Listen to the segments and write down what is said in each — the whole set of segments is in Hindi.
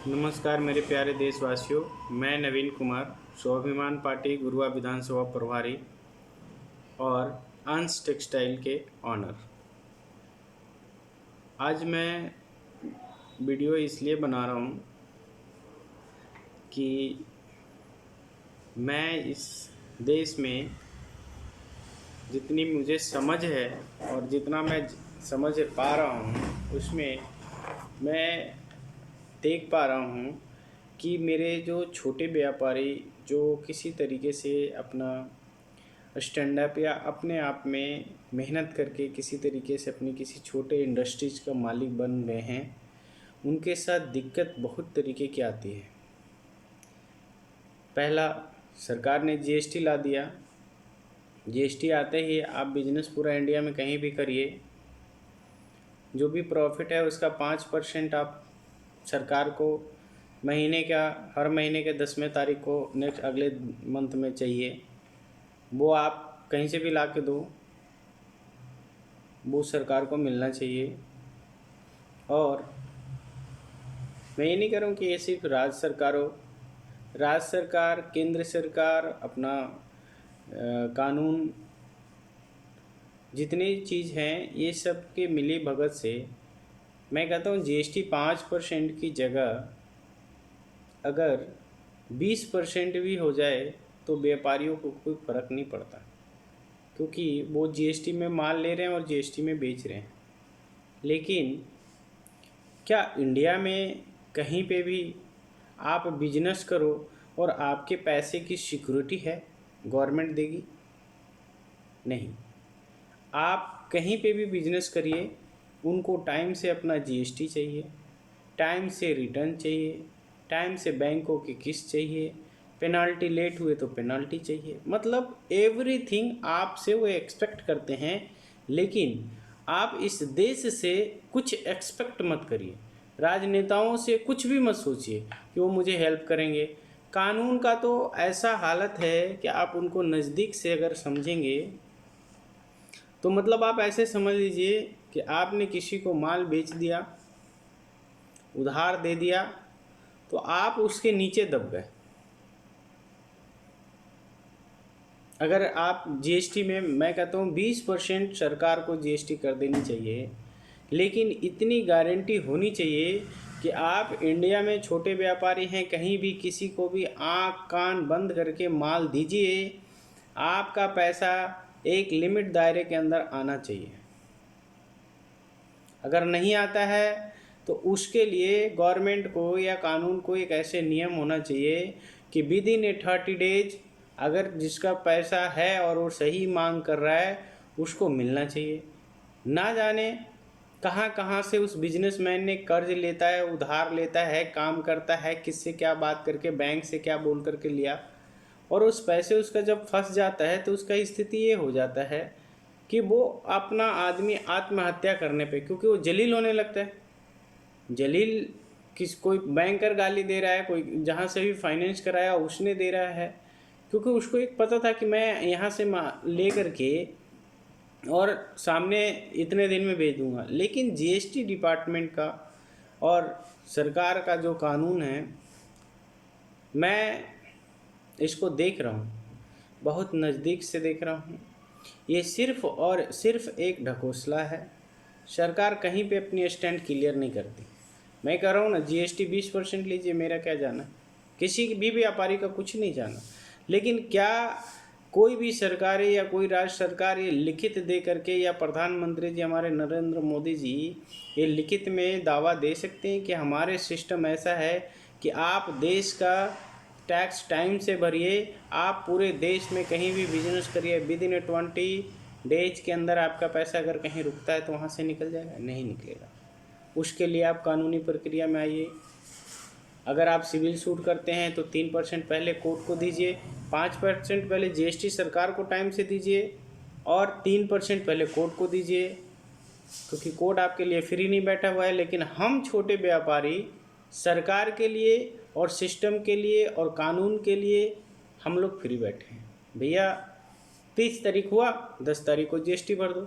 नमस्कार मेरे प्यारे देशवासियों। मैं नवीन कुमार, स्वाभिमान पार्टी गुरुआ विधानसभा प्रभारी और अंश टेक्सटाइल के ऑनर। आज मैं वीडियो इसलिए बना रहा हूँ कि मैं इस देश में जितनी मुझे समझ है और जितना मैं समझ पा रहा हूँ उसमें मैं देख पा रहा हूँ कि मेरे जो छोटे व्यापारी जो किसी तरीके से अपना स्टैंड अप या अपने आप में मेहनत करके किसी तरीके से अपनी किसी छोटे इंडस्ट्रीज का मालिक बन गए हैं, उनके साथ दिक्कत बहुत तरीके की आती है। पहला, सरकार ने जीएसटी ला दिया। जीएसटी आते ही आप बिजनेस पूरा इंडिया में कहीं भी करिए, जो भी प्रॉफिट है उसका 5% आप सरकार को हर महीने के 10वें तारीख को नेक्स्ट अगले मंथ में चाहिए। वो आप कहीं से भी ला के दो, वो सरकार को मिलना चाहिए। और मैं ये नहीं कह रहा हूँ कि ये सिर्फ राज्य सरकार हो। राज्य सरकार, केंद्र सरकार अपना कानून जितनी चीज़ हैं ये सब के मिली भगत से मैं कहता हूँ जीएसटी 5% की जगह अगर 20% भी हो जाए तो व्यापारियों को कोई फ़र्क नहीं पड़ता, क्योंकि वो जीएसटी में माल ले रहे हैं और जीएसटी में बेच रहे हैं। लेकिन क्या इंडिया में कहीं पे भी आप बिजनेस करो और आपके पैसे की सिक्योरिटी है गवर्नमेंट देगी? नहीं। आप कहीं पे भी बिजनेस करिए, उनको टाइम से अपना जीएसटी चाहिए, टाइम से रिटर्न चाहिए, टाइम से बैंकों की किस्त चाहिए, पेनाल्टी लेट हुए तो पेनाल्टी चाहिए। मतलब एवरीथिंग आपसे वो एक्सपेक्ट करते हैं। लेकिन आप इस देश से कुछ एक्सपेक्ट मत करिए, राजनेताओं से कुछ भी मत सोचिए कि वो मुझे हेल्प करेंगे। कानून का तो ऐसा हालत है कि आप उनको नज़दीक से अगर समझेंगे तो मतलब आप ऐसे समझ लीजिए कि आपने किसी को माल बेच दिया, उधार दे दिया, तो आप उसके नीचे दब गए। अगर आप जीएसटी में, मैं कहता हूँ 20% सरकार को जीएसटी कर देनी चाहिए, लेकिन इतनी गारंटी होनी चाहिए कि आप इंडिया में छोटे व्यापारी हैं, कहीं भी किसी को भी आँख कान बंद करके माल दीजिए, आपका पैसा एक लिमिट दायरे के अंदर आना चाहिए। अगर नहीं आता है तो उसके लिए गवर्नमेंट को या कानून को एक ऐसे नियम होना चाहिए कि विद इन ए 30 डेज अगर जिसका पैसा है और वो सही मांग कर रहा है उसको मिलना चाहिए। ना जाने कहाँ कहाँ से उस बिजनेसमैन ने कर्ज लेता है, उधार लेता है, काम करता है, किससे क्या बात करके, बैंक से क्या बोल करके लिया, और उस पैसे उसका जब फंस जाता है तो उसका स्थिति ये हो जाता है कि वो अपना आदमी आत्महत्या करने पे, क्योंकि वो जलील होने लगता है। जलील कोई बैंकर गाली दे रहा है, कोई जहाँ से भी फाइनेंस कराया उसने दे रहा है, क्योंकि उसको एक पता था कि मैं यहाँ से ले करके और सामने इतने दिन में भेज दूँगा। लेकिन जीएसटी डिपार्टमेंट का और सरकार का जो कानून है, मैं इसको देख रहा हूँ, बहुत नज़दीक से देख रहा हूँ। ये सिर्फ़ और सिर्फ एक ढकोसला है। सरकार कहीं पे अपनी स्टैंड क्लियर नहीं करती। मैं कह रहा हूँ ना, जीएसटी 20% लीजिए, मेरा क्या जाना, किसी भी व्यापारी का कुछ नहीं जाना। लेकिन क्या कोई भी सरकारी या कोई राज्य सरकार ये लिखित दे करके, या प्रधानमंत्री जी हमारे नरेंद्र मोदी जी ये लिखित में दावा दे सकते हैं कि हमारे सिस्टम ऐसा है कि आप देश का टैक्स टाइम से भरिए, आप पूरे देश में कहीं भी बिजनेस करिए, विद इन 20 डेज के अंदर आपका पैसा अगर कहीं रुकता है तो वहाँ से निकल जाएगा? नहीं निकलेगा। उसके लिए आप कानूनी प्रक्रिया में आइए। अगर आप सिविल सूट करते हैं तो 3% पहले कोर्ट को दीजिए, 5% पहले जीएसटी सरकार को टाइम से दीजिए, और 3% पहले कोर्ट को दीजिए, क्योंकि कोर्ट आपके लिए फ्री नहीं बैठा हुआ है। लेकिन हम छोटे व्यापारी सरकार के लिए और सिस्टम के लिए और कानून के लिए हम लोग फ्री बैठे हैं। भैया 30 तारीख हुआ, 10 तारीख को जीएसटी भर दो।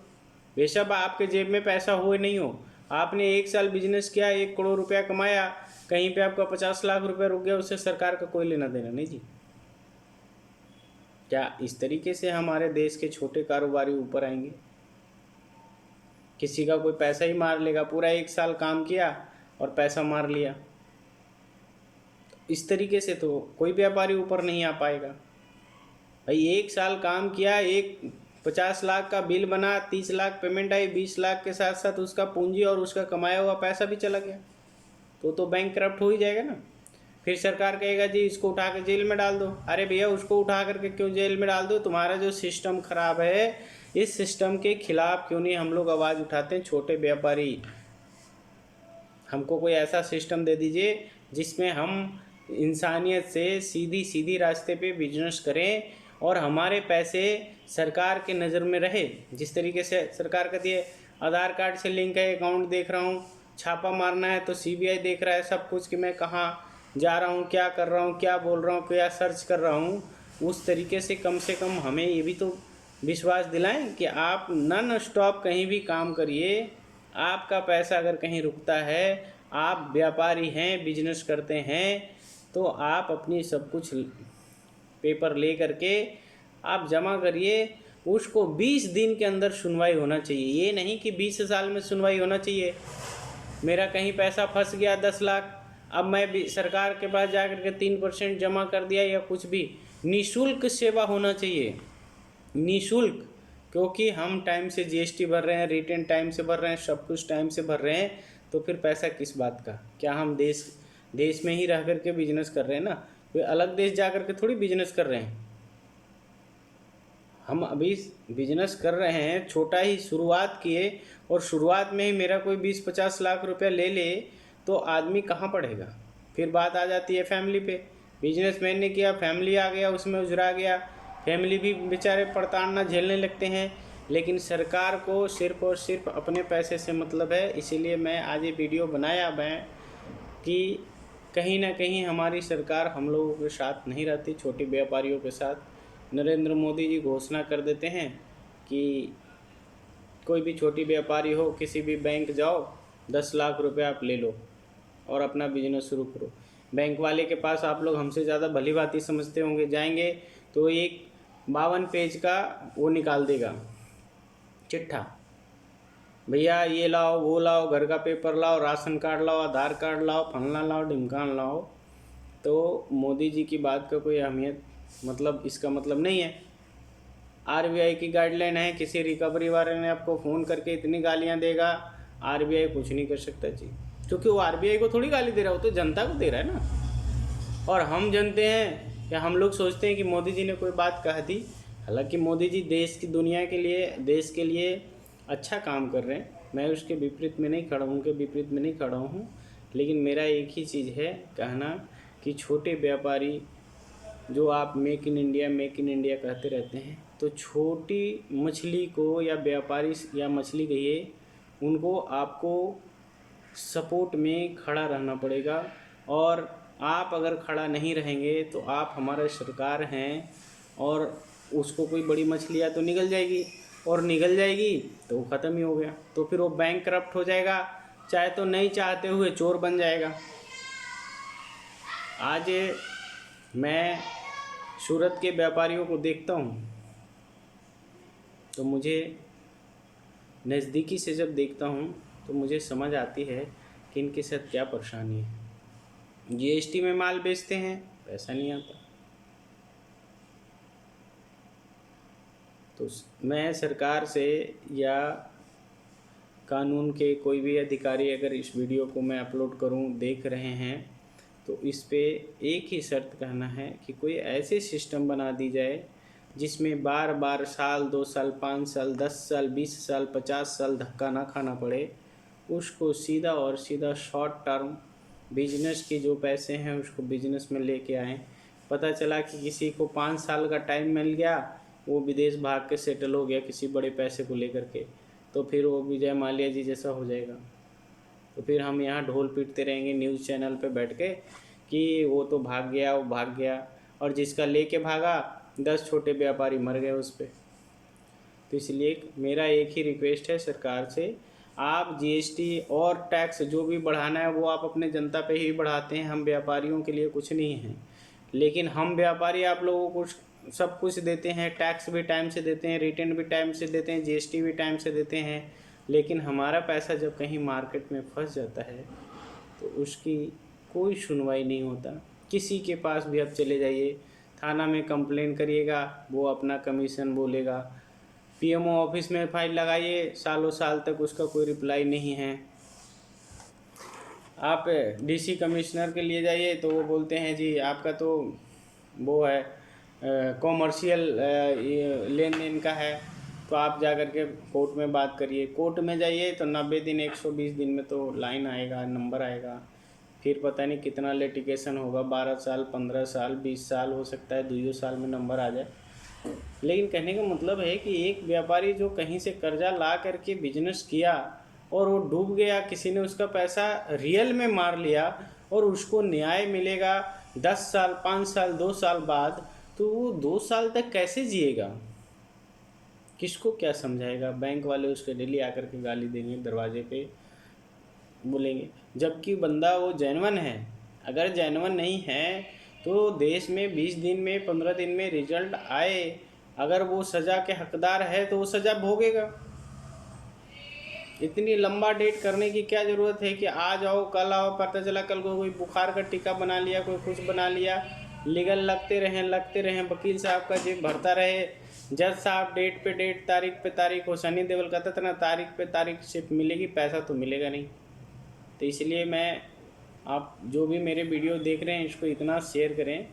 बेशक आपके जेब में पैसा हो नहीं हो, आपने 1 साल बिजनेस किया, 1 करोड़ रुपया कमाया, कहीं पे आपका 50 लाख रुपया रुक गया, उससे सरकार का कोई लेना देना नहीं जी। क्या इस तरीके से हमारे देश के छोटे कारोबारी ऊपर आएंगे? किसी का कोई पैसा ही मार लेगा, पूरा 1 साल काम किया और पैसा मार लिया। इस तरीके से तो कोई व्यापारी ऊपर नहीं आ पाएगा भाई। 1 साल काम किया, 50 लाख का बिल बना, 30 लाख पेमेंट आई, 20 लाख के साथ साथ उसका पूंजी और उसका कमाया हुआ पैसा भी चला गया, तो बैंक करप्ट हो ही जाएगा ना। फिर सरकार कहेगा जी इसको उठा के जेल में डाल दो। अरे भैया, उसको उठा करके क्यों जेल में डाल दो? तुम्हारा जो सिस्टम खराब है, इस सिस्टम के खिलाफ क्यों नहीं हम लोग आवाज़ उठाते हैं? छोटे व्यापारी, हमको कोई ऐसा सिस्टम दे दीजिए जिसमें हम इंसानियत से सीधी सीधी रास्ते पे बिजनेस करें और हमारे पैसे सरकार के नज़र में रहे। जिस तरीके से सरकार कहती है आधार कार्ड से लिंक है, अकाउंट देख रहा हूँ, छापा मारना है तो सीबीआई देख रहा है सब कुछ कि मैं कहाँ जा रहा हूँ, क्या कर रहा हूँ, क्या बोल रहा हूँ, क्या सर्च कर रहा हूँ। उस तरीके से कम हमें ये भी तो विश्वास दिलाएं कि आप नॉन स्टॉप कहीं भी काम करिए। आपका पैसा अगर कहीं रुकता है, आप व्यापारी हैं, बिजनेस करते हैं, तो आप अपनी सब कुछ पेपर ले करके आप जमा करिए। उसको 20 दिन के अंदर सुनवाई होना चाहिए। ये नहीं कि 20 साल में सुनवाई होना चाहिए। मेरा कहीं पैसा फंस गया 10 लाख, अब मैं भी सरकार के पास जा कर के 3% जमा कर दिया या कुछ भी, निःशुल्क सेवा होना चाहिए, निःशुल्क। क्योंकि हम टाइम से जीएसटी भर रहे हैं, रिटर्न टाइम से भर रहे हैं, सब कुछ टाइम से भर रहे हैं, तो फिर पैसा किस बात का? क्या हम देश में ही रह करके बिजनेस कर रहे हैं ना, कोई अलग देश जा करके थोड़ी बिजनेस कर रहे हैं। हम अभी बिजनेस कर रहे हैं, छोटा ही शुरुआत किए, और शुरुआत में ही मेरा कोई 20-50 लाख रुपया ले ले तो आदमी कहाँ पढ़ेगा? फिर बात आ जाती है फैमिली पे। बिजनेसमैन ने किया, फैमिली आ गया, उसमें उजरा गया, फैमिली भी बेचारे पड़ताड़ना झेलने लगते हैं। लेकिन सरकार को सिर्फ और सिर्फ अपने पैसे से मतलब है। इसीलिए मैं आज ये वीडियो बनाया मैं कि कहीं ना कहीं हमारी सरकार हम लोगों के साथ नहीं रहती, छोटे व्यापारियों के साथ। नरेंद्र मोदी जी घोषणा कर देते हैं कि कोई भी छोटी व्यापारी हो, किसी भी बैंक जाओ, 10 लाख रुपए आप ले लो और अपना बिजनेस शुरू करो। बैंक वाले के पास आप लोग हमसे ज़्यादा भली भांति समझते होंगे, जाएंगे तो एक 52 पेज का वो निकाल देगा चिट्ठा, भैया ये लाओ, वो लाओ, घर का पेपर लाओ, राशन कार्ड लाओ, आधार कार्ड लाओ, फलना लाओ, ढिमकान लाओ। तो मोदी जी की बात का कोई अहमियत, मतलब इसका मतलब नहीं है। आरबीआई की गाइडलाइन है, किसी रिकवरी वाले ने आपको फ़ोन करके इतनी गालियां देगा, आरबीआई कुछ नहीं कर सकता जी। क्योंकि वो आरबीआई को थोड़ी गाली दे रहा हो, तो जनता को दे रहा है ना। और हम जानते हैं या हम लोग सोचते हैं कि मोदी जी ने कोई बात कह दी। हालांकि मोदी जी देश की दुनिया के लिए, देश के लिए अच्छा काम कर रहे हैं, मैं उसके विपरीत में नहीं खड़ा हूँ, उनके विपरीत में नहीं खड़ा हूँ। लेकिन मेरा एक ही चीज़ है कहना कि छोटे व्यापारी जो आप मेक इन इंडिया कहते रहते हैं, तो छोटी मछली को या व्यापारी या मछली कहिए, उनको आपको सपोर्ट में खड़ा रहना पड़ेगा। और आप अगर खड़ा नहीं रहेंगे तो आप हमारे सरकार हैं, और उसको कोई बड़ी मछलियाँ तो निगल जाएगी, और निगल जाएगी तो वो ख़त्म ही हो गया। तो फिर वो बैंक करप्ट हो जाएगा, चाहे तो नहीं चाहते हुए चोर बन जाएगा। आज मैं सूरत के व्यापारियों को देखता हूँ तो मुझे नज़दीकी से जब देखता हूँ तो मुझे समझ आती है कि इनके साथ क्या परेशानी है। जीएसटी में माल बेचते हैं, पैसा नहीं आता। तो मैं सरकार से या कानून के कोई भी अधिकारी, अगर इस वीडियो को मैं अपलोड करूं, देख रहे हैं, तो इस पे एक ही शर्त कहना है कि कोई ऐसे सिस्टम बना दी जाए जिसमें बार बार साल, 2 साल, 5 साल, 10 साल, 20 साल, 50 साल धक्का ना खाना पड़े। उसको सीधा और सीधा शॉर्ट टर्म बिजनेस के जो पैसे हैं उसको बिजनेस में लेके आएँ। पता चला कि किसी को 5 साल का टाइम मिल गया, वो विदेश भाग के सेटल हो गया किसी बड़े पैसे को लेकर के, तो फिर वो विजय माल्या जी जैसा हो जाएगा। तो फिर हम यहाँ ढोल पीटते रहेंगे न्यूज़ चैनल पे बैठ के कि वो तो भाग गया, वो भाग गया, और जिसका लेके भागा 10 छोटे व्यापारी मर गए उस पर। तो इसलिए मेरा एक ही रिक्वेस्ट है सरकार से, आप जीएसटी और टैक्स जो भी बढ़ाना है वो आप अपने जनता पे ही बढ़ाते हैं, हम व्यापारियों के लिए कुछ नहीं है। लेकिन हम व्यापारी आप लोगों को सब कुछ देते हैं, टैक्स भी टाइम से देते हैं, रिटर्न भी टाइम से देते हैं, जीएसटी भी टाइम से देते हैं, लेकिन हमारा पैसा जब कहीं मार्केट में फंस जाता है तो उसकी कोई सुनवाई नहीं होता। किसी के पास भी आप चले जाइए, थाना में कंप्लेन करिएगा, वो अपना कमीशन बोलेगा। पीएमओ ऑफिस में फाइल लगाइए, सालों साल तक उसका कोई रिप्लाई नहीं है। आप डीसी कमिश्नर के लिए जाइए तो वो बोलते हैं जी आपका तो वो है कॉमर्शियल लेन देन का है, तो आप जा कर के कोर्ट में बात करिए। कोर्ट में जाइए तो 90 दिन 120 दिन में तो लाइन आएगा, नंबर आएगा, फिर पता नहीं कितना लिटिगेशन होगा, 12 साल 15 साल 20 साल, हो सकता है 2 साल में नंबर आ जाए। लेकिन कहने का मतलब है कि एक व्यापारी जो कहीं से कर्जा ला करके बिजनेस किया और वो डूब गया, किसी ने उसका पैसा रियल में मार लिया और उसको न्याय मिलेगा 10 साल 5 साल 2 साल बाद, तो वो 2 साल तक कैसे जिएगा? किसको क्या समझाएगा? बैंक वाले उसके डेली आकर के गाली देंगे, दरवाजे पे बोलेंगे, जबकि बंदा वो जेन्युइन है। अगर जेन्युइन नहीं है तो देश में 20 दिन में 15 दिन में रिजल्ट आए, अगर वो सज़ा के हकदार है तो वो सज़ा भोगेगा। इतनी लंबा डेट करने की क्या ज़रूरत है कि आज आओ कल आओ, पता चला कल को कोई बुखार का टीका बना लिया, कोई कुछ बना लिया, लीगल लगते रहें, वकील साहब का जेब भरता रहे, जज साहब डेट पे डेट तारीख पे तारीख, हो सनी देओल कहता था ना, तारीख पे तारीख सिर्फ मिलेगी, पैसा तो मिलेगा नहीं। तो इसलिए मैं, आप जो भी मेरे वीडियो देख रहे हैं इसको इतना शेयर करें।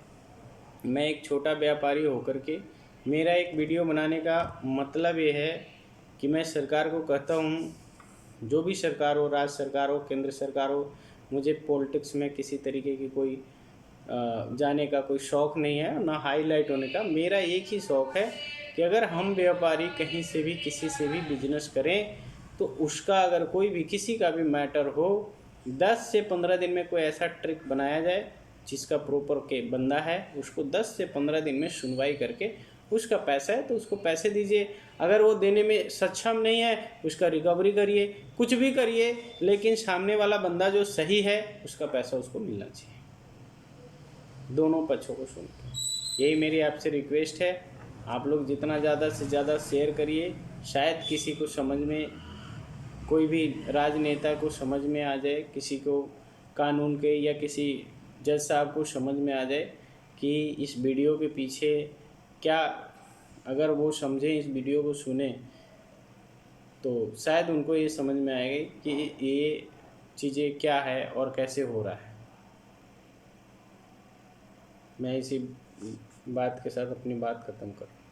मैं एक छोटा व्यापारी होकर के मेरा एक वीडियो बनाने का मतलब ये है कि मैं सरकार को कहता हूँ, जो भी सरकार हो, राज्य सरकार हो, केंद्र सरकार हो, मुझे पॉलिटिक्स में किसी तरीके की कोई जाने का कोई शौक़ नहीं है, ना हाईलाइट होने का। मेरा एक ही शौक़ है कि अगर हम व्यापारी कहीं से भी किसी से भी बिजनेस करें तो उसका अगर कोई भी किसी का भी मैटर हो, 10 से 15 दिन में कोई ऐसा ट्रिक बनाया जाए जिसका प्रॉपर के बंदा है, उसको 10 से 15 दिन में सुनवाई करके उसका पैसा है तो उसको पैसे दीजिए। अगर वो देने में सक्षम नहीं है उसका रिकवरी करिए, कुछ भी करिए, लेकिन सामने वाला बंदा जो सही है उसका पैसा उसको मिलना चाहिए, दोनों पक्षों को सुन के। यही मेरी आपसे रिक्वेस्ट है। आप लोग जितना ज़्यादा से ज़्यादा शेयर करिए, शायद किसी को समझ में, कोई भी राजनेता को समझ में आ जाए, किसी को कानून के या किसी जज साहब को समझ में आ जाए कि इस वीडियो के पीछे क्या, अगर वो समझें, इस वीडियो को सुने तो शायद उनको ये समझ में आएगा कि ये चीज़ें क्या है और कैसे हो रहा है। मैं इसी बात के साथ अपनी बात ख़त्म करूँ।